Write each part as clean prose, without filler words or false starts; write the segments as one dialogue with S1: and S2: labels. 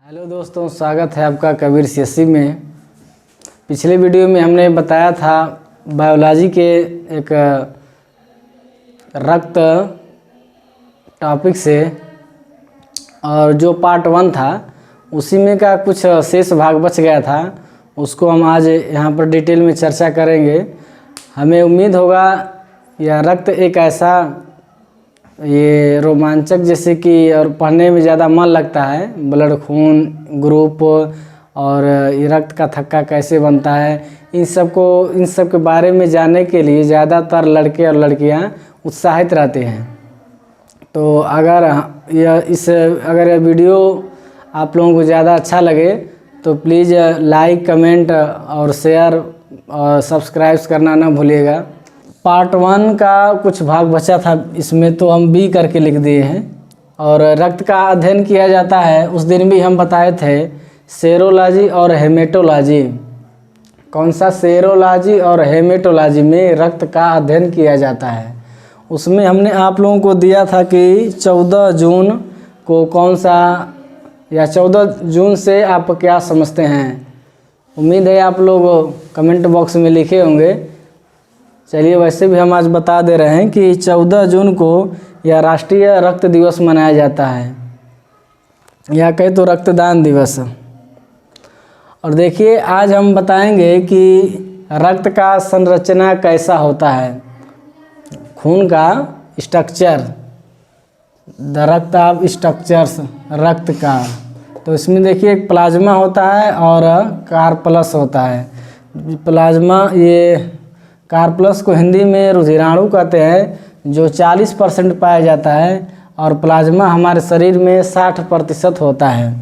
S1: Hello दोस्तों, स्वागत है आपका कबीर सीएससी में। पिछले वीडियो में हमने बताया था बायोलॉजी के एक रक्त टॉपिक से, और जो पार्ट 1 था उसी में का कुछ शेष भाग बच गया था, उसको हम आज यहाँ पर डिटेल में चर्चा करेंगे। हमें उम्मीद होगा यह रक्त एक ऐसा ये रोमांचक जैसे कि और पढ़ने में ज़्यादा मन लगता है, ब्लड खून ग्रुप और ये रक्त का थक्का कैसे बनता है, इन सब के बारे में जानने के लिए ज़्यादातर लड़के और लड़कियां उत्साहित रहते हैं। तो अगर यह वीडियो आप लोगों को ज़्यादा अच्छा लगे तो प्लीज़ लाइक कमेंट और शेयर और सब्सक्राइब करना ना भूलिएगा। पार्ट 1 का कुछ भाग बचा था, इसमें तो हम बी करके लिख दिए हैं। और रक्त का अध्ययन किया जाता है, उस दिन भी हम बताए थे सेरोलॉजी और हेमेटोलॉजी। कौन सा? सेरोलॉजी और हेमेटोलॉजी में रक्त का अध्ययन किया जाता है। उसमें हमने आप लोगों को दिया था कि 14 जून को कौन सा, या 14 जून से आप क्या समझते हैं। उम्मीद है आप लोग कमेंट बॉक्स में लिखे होंगे। चलिए, वैसे भी हम आज बता दे रहे हैं कि 14 जून को यह राष्ट्रीय रक्त दिवस मनाया जाता है, या कहे तो रक्तदान दिवस। और देखिए, आज हम बताएंगे कि रक्त का संरचना कैसा होता है, खून का स्ट्रक्चर, द रक्त ऑफ स्ट्रक्चर्स, रक्त का। तो इसमें देखिए एक प्लाज्मा होता है और कार्पल्स होता है। प्लाज्मा, ये कार्पल्स को हिंदी में रुधिराणु कहते हैं, जो 40% पाया जाता है, और प्लाज्मा हमारे शरीर में 60% होता है।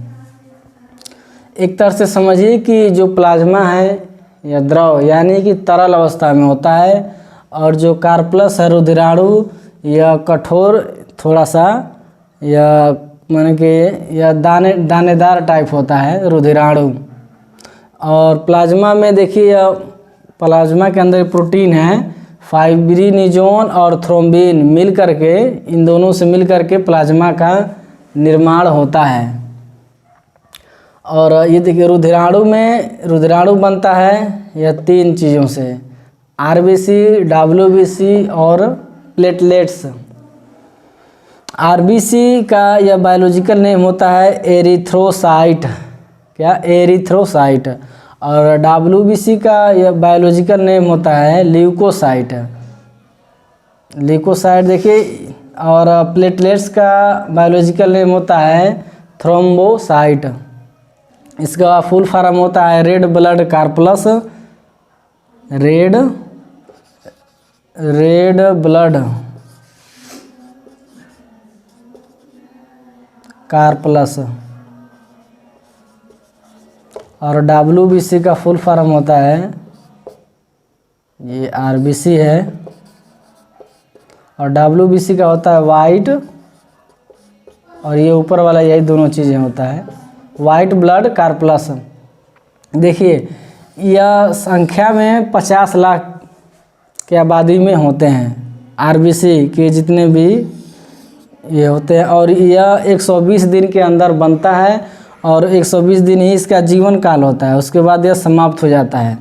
S1: एक तरह से समझिए कि जो प्लाज्मा है यह द्रव यानी कि तरल अवस्था में होता है, और जो कार्पल्स है रुधिराणु, यह कठोर थोड़ा सा, यह माने कि यह दानेदार टाइप होता है रुधिराणु। और प्लाज्मा में देखिए, प्लाज्मा के अंदर प्रोटीन है, फाइब्रिनोजन और थ्रोम्बिन मिल करके, इन दोनों से मिल करके प्लाज्मा का निर्माण होता है। और ये देखिए रुधिराणु बनता है यह 3 चीज़ों से, आरबीसी, डब्ल्यूबीसी और प्लेटलेट्स। आरबीसी का यह बायोलॉजिकल नेम होता है एरिथ्रोसाइट, एरिथ्रोसाइट। और डब्ल्यूबीसी का यह बायोलॉजिकल नेम होता है ल्यूकोसाइट, देखिए। और प्लेटलेट्स का बायोलॉजिकल नेम होता है थ्रोम्बोसाइट। इसका फुल फॉर्म होता है red blood carpals, red blood carpals. और डब्ल्यूबीसी का फुल फॉर्म होता है, ये आरबीसी है, और डब्ल्यूबीसी का होता है वाइट, और ये ऊपर वाला यही दोनों चीज़ें होता है, वाइट ब्लड कार्पल्स। देखिए, यह संख्या में 50 लाख की आबादी में होते हैं आरबीसी के जितने भी ये होते हैं। और यह 120 दिन के अंदर बनता है, और 120 दिन ही इसका जीवन काल होता है, उसके बाद यह समाप्त हो जाता है।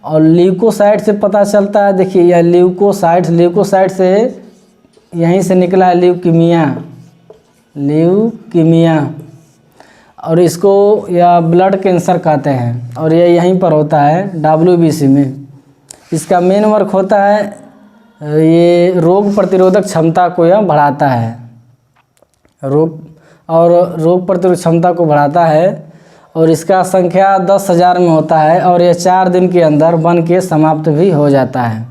S1: और ल्यूकोसाइट से पता चलता है, देखिए यह ल्यूकोसाइट से यहीं से निकला है ल्यूकीमिया, और इसको यह ब्लड कैंसर कहते हैं, और यह यहीं पर होता है डब्ल्यूबीसी में। इसका मेन वर्क होता है, ये रोग प्रतिरोधक क्षमता को यह बढ़ाता है, रोग प्रतिरोधक क्षमता को बढ़ाता है। और इसका संख्या 10,000 में होता है, और यह 4 दिन के अंदर बन के समाप्त भी हो जाता है।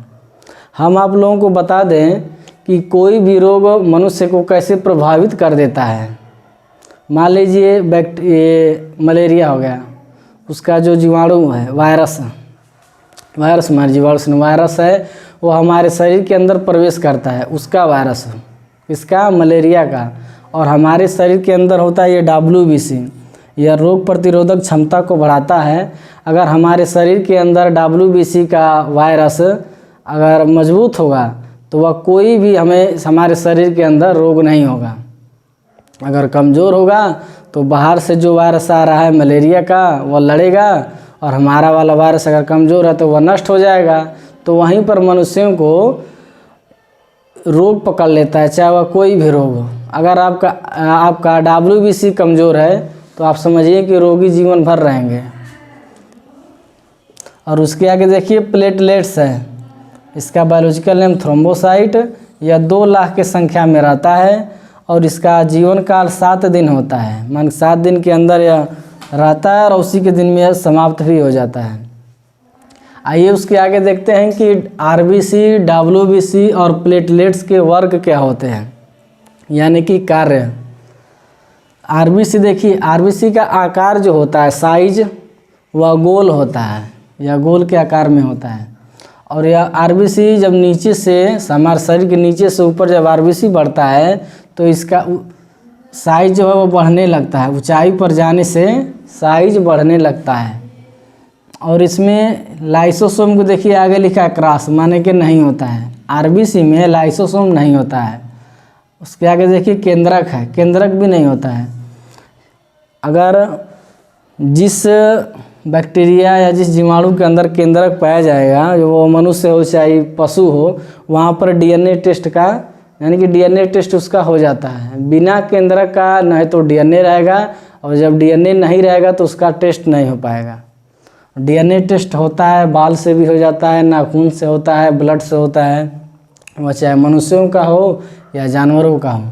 S1: हम आप लोगों को बता दें कि कोई भी रोग मनुष्य को कैसे प्रभावित कर देता है। मान लीजिए ये मलेरिया हो गया, उसका जो जीवाणु है, वायरस है, वो हमारे शरीर के अंदर प्रवेश करता है, उसका वायरस, इसका मलेरिया का। और हमारे शरीर के अंदर होता है ये डब्ल्यूबीसी, यह रोग प्रतिरोधक क्षमता को बढ़ाता है। अगर हमारे शरीर के अंदर डब्ल्यूबीसी का वायरस अगर मजबूत होगा तो वह कोई भी हमारे शरीर के अंदर रोग नहीं होगा। अगर कमज़ोर होगा तो बाहर से जो वायरस आ रहा है मलेरिया का वह लड़ेगा, और हमारा वाला वायरस अगर कमज़ोर है तो वह नष्ट हो जाएगा। तो वहीं पर मनुष्यों को रोग पकड़ लेता है, चाहे वह कोई भी रोग हो। अगर आपका WBC कमज़ोर है तो आप समझिए कि रोगी जीवन भर रहेंगे। और उसके आगे देखिए प्लेटलेट्स है, इसका बायोलॉजिकल नेम थ्रोम्बोसाइट। यह 2 लाख की संख्या में रहता है और इसका जीवन काल 7 दिन होता है, मान 7 दिन के अंदर यह रहता है और उसी के दिन में यह समाप्त भी हो जाता है। आइए उसके आगे देखते हैं कि RBC, WBC और प्लेटलेट्स के वर्ग क्या होते हैं, यानी कि कार्य। RBC देखिए, RBC का आकार जो होता है, साइज, वह गोल होता है, यह गोल के आकार में होता है। और यह RBC जब नीचे से, हमारे शरीर के नीचे से ऊपर जब RBC बढ़ता है तो इसका साइज जो है वो बढ़ने लगता है, ऊंचाई पर जाने से साइज बढ़ने लगता है। और इसमें लाइसोसोम को देखिए आगे लिखा है क्रॉस, माने कि नहीं होता है। RBC में लाइसोसोम नहीं होता है। उसके आगे देखिए केंद्रक है, केंद्रक भी नहीं होता है। अगर जिस बैक्टीरिया या जिस जीवाणु के अंदर केंद्रक पाया जाएगा, जो वो मनुष्य हो चाहे पशु हो, वहाँ पर DNA टेस्ट का, यानी कि DNA टेस्ट उसका हो जाता है। बिना केंद्रक का नहीं तो DNA रहेगा, और जब DNA नहीं रहेगा तो उसका टेस्ट नहीं हो पाएगा। DNA टेस्ट होता है, बाल से भी हो जाता है, नाखून से होता है, ब्लड से होता है, वह चाहे मनुष्यों का हो या जानवरों का हो।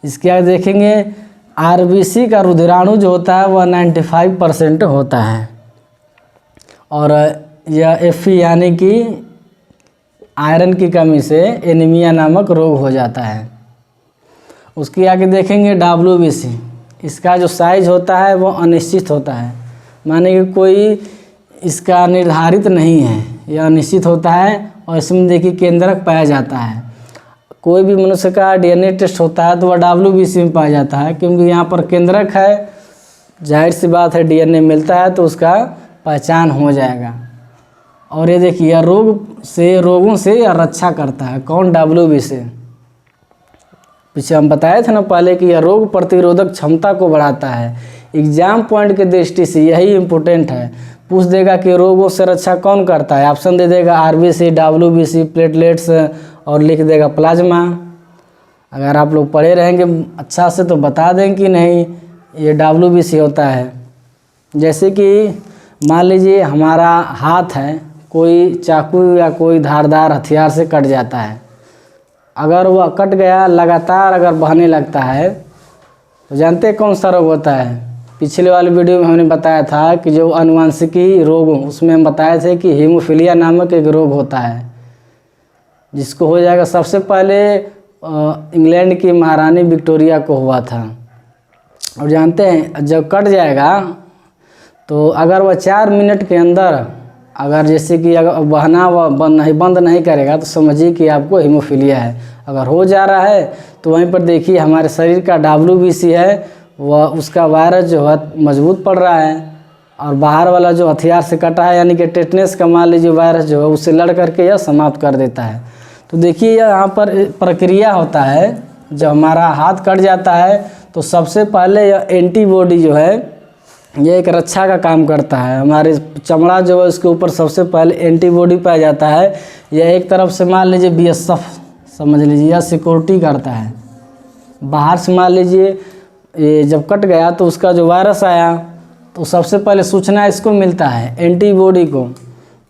S1: इसके आगे देखेंगे RBC का रुधिराणु जो होता है वह 95% होता है। और यह Fe यानी कि आयरन की कमी से एनीमिया नामक रोग हो जाता है। उसके आगे देखेंगे WBC, इसका जो साइज होता है वो अनिश्चित होता है, माने कि कोई इसका निर्धारित नहीं है, यह अनिश्चित होता है। और इसमें देखिए केंद्रक पाया जाता है। कोई भी मनुष्य का DNA टेस्ट होता है तो वह WBC में पाया जाता है, क्योंकि यहाँ पर केंद्रक है, जाहिर सी बात है DNA मिलता है तो उसका पहचान हो जाएगा। और ये देखिए यह रोगों से यह रक्षा करता है। कौन? WBC। पीछे हम बताए थे ना पहले कि यह रोग प्रतिरोधक क्षमता को बढ़ाता है। एग्जाम पॉइंट के दृष्टि से यही इम्पोर्टेंट है। पूछ देगा कि रोगों से रक्षा कौन करता है, ऑप्शन दे देगा RBC, WBC, प्लेटलेट्स और लिख देगा प्लाज्मा। अगर आप लोग पढ़े रहेंगे अच्छा से तो बता दें कि नहीं ये WBC होता है। जैसे कि मान लीजिए हमारा हाथ है, कोई चाकू या कोई धारदार हथियार से कट जाता है, अगर वह कट गया लगातार अगर बहने लगता है तो जानते हैं कौन सा रोग होता है? पिछले वाले वीडियो में हमने बताया था कि जो आनुवंशिकी रोग, उसमें हम बताए थे कि हीमोफीलिया नामक एक रोग होता है, जिसको हो जाएगा। सबसे पहले इंग्लैंड की महारानी विक्टोरिया को हुआ था। और जानते हैं जब कट जाएगा तो अगर वह 4 मिनट के अंदर, अगर जैसे कि अगर बहना वह बंद नहीं करेगा तो समझिए कि आपको हीमोफीलिया है। अगर हो जा रहा है तो वहीं पर देखिए हमारे शरीर का WBC है, वह उसका वायरस जो है मजबूत पड़ रहा है, और बाहर वाला जो हथियार से कटा है यानी कि टेटनेस का मान लीजिए वायरस जो है उससे लड़ करके यह समाप्त कर देता है। तो देखिए यहाँ पर प्रक्रिया होता है, जब हमारा हाथ कट जाता है तो सबसे पहले यह एंटीबॉडी जो है यह एक रक्षा का काम करता है। हमारे चमड़ा जो है उसके ऊपर सबसे पहले एंटीबॉडी पाया जाता है। यह एक तरफ से मान लीजिए BSF समझ लीजिए, यह सिक्योरिटी करता है। बाहर से मान लीजिए ये जब कट गया तो उसका जो वायरस आया तो सबसे पहले सूचना इसको मिलता है, एंटीबॉडी को।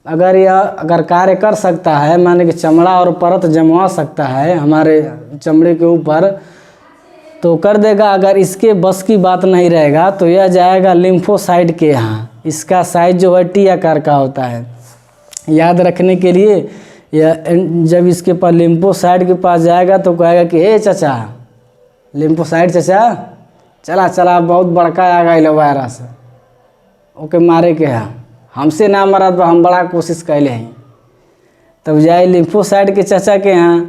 S1: अगर यह कार्य कर सकता है, माने कि चमड़ा और परत जमवा सकता है हमारे चमड़े के ऊपर, तो कर देगा। अगर इसके बस की बात नहीं रहेगा तो यह जाएगा लिम्फोसाइट के यहाँ। इसका साइज जो है T आकार का होता है। याद रखने के लिए यह जब इसके पास लिम्फोसाइट के पास जाएगा तो कहेगा कि हे चाचा, लिम्फोसाइट चाचा, चला बहुत बड़का आ गया वायरस, ओके मारे के है, हमसे ना मरत बा, हम बड़ा कोशिश कैले हैं। तब जाए लिम्फोसाइट के चाचा के यहाँ,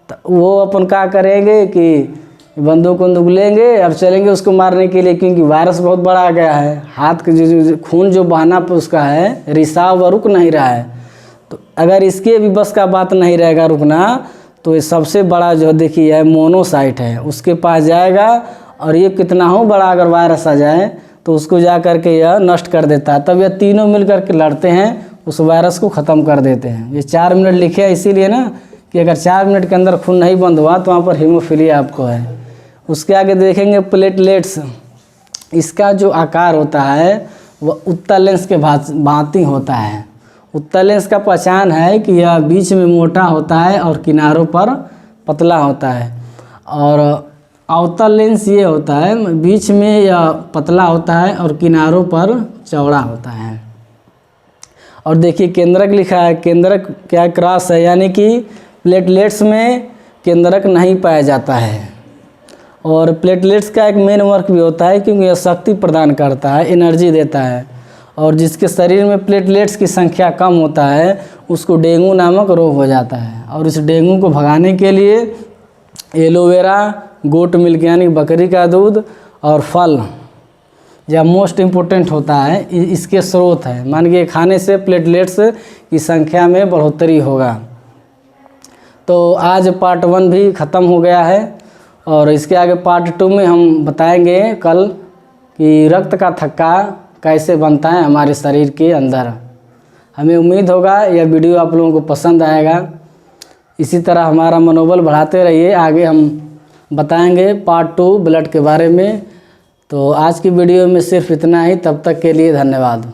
S1: तो वो अपन क्या करेंगे कि बंदूक लेंगे, अब चलेंगे उसको मारने के लिए, क्योंकि वायरस बहुत बड़ा आ गया है। हाथ के जो खून जो बहाना पे उसका है, रिसाव व रुक नहीं रहा है। तो अगर इसके भी बस का बात नहीं रहेगा रुकना, तो ये सबसे बड़ा जो देखिए है मोनोसाइट है, उसके पास जाएगा और ये कितना हो बड़ा अगर वायरस आ जाए तो उसको जा कर के यह नष्ट कर देता है। तब यह तीनों मिल कर के लड़ते हैं, उस वायरस को ख़त्म कर देते हैं। ये 4 मिनट लिखे है इसीलिए ना कि अगर 4 मिनट के अंदर खून नहीं बंद हुआ तो वहाँ पर हीमोफीलिया आपको है। उसके आगे देखेंगे प्लेटलेट्स। इसका जो आकार होता है वह उत्तल लेंस के भांति होता है। उत्तल लेंस का पहचान है कि यह बीच में मोटा होता है और किनारों पर पतला होता है, और अवतल लेंस ये होता है बीच में यह पतला होता है और किनारों पर चौड़ा होता है। और देखिए केंद्रक लिखा है, केंद्रक क्या क्रॉस है, यानी कि प्लेटलेट्स में केंद्रक नहीं पाया जाता है। और प्लेटलेट्स का एक मेन वर्क भी होता है क्योंकि यह शक्ति प्रदान करता है, एनर्जी देता है। और जिसके शरीर में प्लेटलेट्स की संख्या कम होता है उसको डेंगू नामक रोग हो जाता है। और इस डेंगू को भगाने के लिए एलोवेरा, गोट मिल्क यानी बकरी का दूध और फल यह मोस्ट इम्पोर्टेंट होता है, इसके स्रोत है। मान के खाने से प्लेटलेट्स की संख्या में बढ़ोतरी होगा। तो आज पार्ट 1 भी ख़त्म हो गया है और इसके आगे पार्ट 2 में हम बताएंगे कल कि रक्त का थक्का कैसे बनता है हमारे शरीर के अंदर। हमें उम्मीद होगा यह वीडियो आप लोगों को पसंद आएगा। इसी तरह हमारा मनोबल बढ़ाते रहिए, आगे हम बताएंगे पार्ट 2 ब्लड के बारे में। तो आज की वीडियो में सिर्फ इतना ही, तब तक के लिए धन्यवाद।